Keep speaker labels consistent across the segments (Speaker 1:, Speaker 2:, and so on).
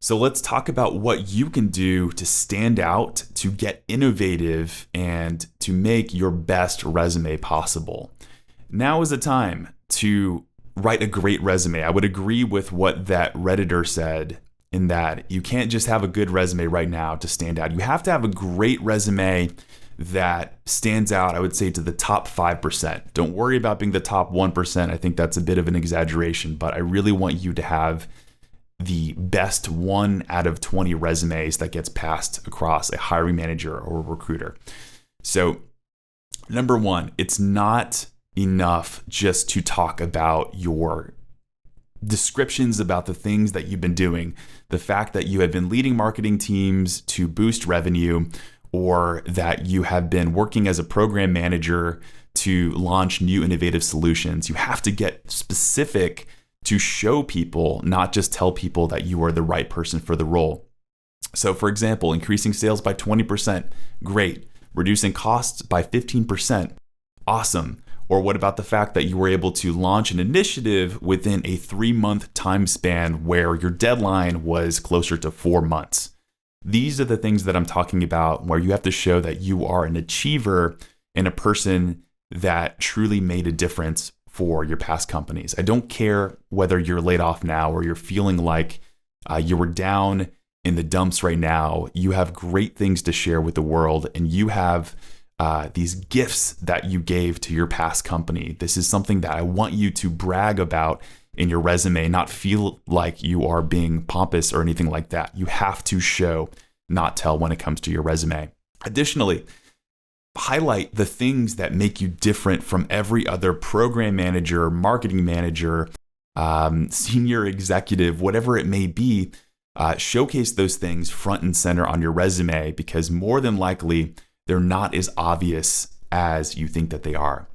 Speaker 1: So let's talk about what you can do to stand out, to get innovative, and to make your best resume possible. Now is the time to write a great resume. I would agree with what that Redditor said in that you can't just have a good resume right now to stand out. You have to have a great resume that stands out, I would say, to the top 5%. Don't worry about being the top 1%. I think that's a bit of an exaggeration, but I really want you to have the best 1 out of 20 resumes that gets passed across a hiring manager or a recruiter. So, number one, it's not enough just to talk about your descriptions about the things that you've been doing. The fact that you have been leading marketing teams to boost revenue, or that you have been working as a program manager to launch new innovative solutions. You have to get specific to show people, not just tell people that you are the right person for the role. So for example, increasing sales by 20%, great. Reducing costs by 15%, awesome. Or what about the fact that you were able to launch an initiative within a 3-month time span where your deadline was closer to 4 months? These are the things that I'm talking about, where you have to show that you are an achiever and a person that truly made a difference for your past companies. I don't care whether you're laid off now or you're feeling like you were down in the dumps right now. You have great things to share with the world, and you have these gifts that you gave to your past company. This is something that I want you to brag about in your resume, not feel like you are being pompous or anything like that. You have to show, not tell, when it comes to your resume. Additionally, highlight the things that make you different from every other program manager, marketing manager, senior executive, whatever it may be. Showcase those things front and center on your resume, because more than likely, they're not as obvious as you think that they are.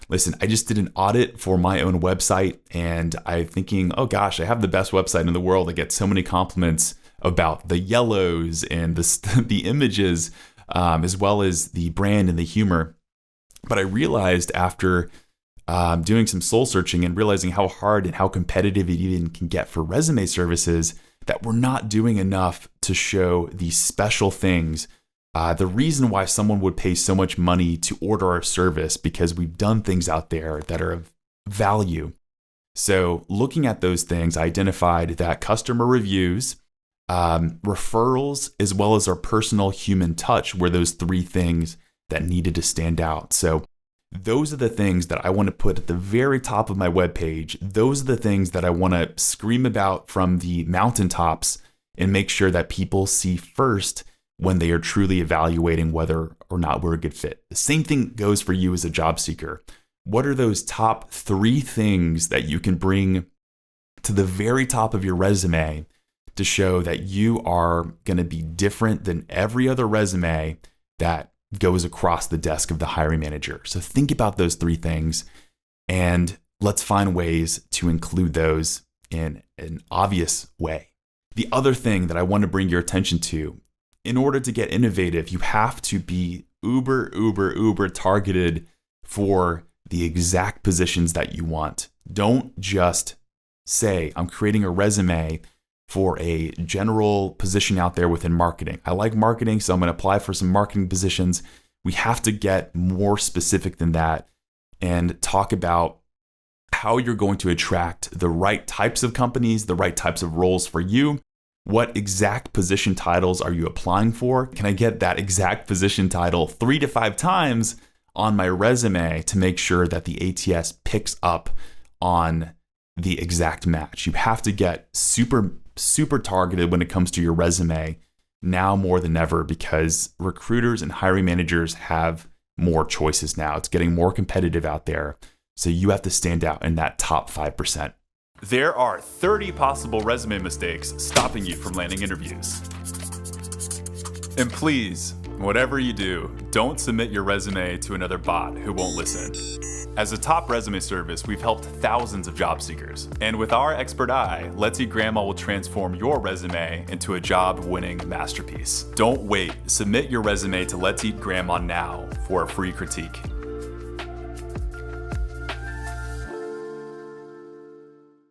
Speaker 1: Listen, I just did an audit for my own website, and I'm thinking, oh gosh, I have the best website in the world. I get so many compliments about the yellows and the images, as well as the brand and the humor. But I realized after doing some soul searching and realizing how hard and how competitive it even can get for resume services, that we're not doing enough to show these special things. The reason why someone would pay so much money to order our service, because we've done things out there that are of value. So looking at those things, I identified that customer reviews, referrals, as well as our personal human touch were those 3 things that needed to stand out. So those are the things that I want to put at the very top of my webpage. Those are the things that I want to scream about from the mountaintops and make sure that people see first when they are truly evaluating whether or not we're a good fit. The same thing goes for you as a job seeker. What are those top 3 things that you can bring to the very top of your resume to show that you are going to be different than every other resume that goes across the desk of the hiring manager? So think about those 3 things, and let's find ways to include those in an obvious way. The other thing that I want to bring your attention to, in order to get innovative, you have to be uber targeted for the exact positions that you want. Don't just say, I'm creating a resume for a general position out there within marketing. I like marketing, so I'm going to apply for some marketing positions. We have to get more specific than that and talk about how you're going to attract the right types of companies, the right types of roles for you. What exact position titles are you applying for? Can I get that exact position title 3 to 5 times on my resume to make sure that the ATS picks up on the exact match? You have to get super targeted when it comes to your resume now more than ever, because recruiters and hiring managers have more choices now. It's getting more competitive out there. So you have to stand out in that top 5%. There are 30 possible resume mistakes stopping you from landing interviews. And please, whatever you do, don't submit your resume to another bot who won't listen. As a top resume service, we've helped thousands of job seekers. And with our expert eye, Let's Eat Grandma will transform your resume into a job-winning masterpiece. Don't wait. Submit your resume to Let's Eat Grandma now for a free critique.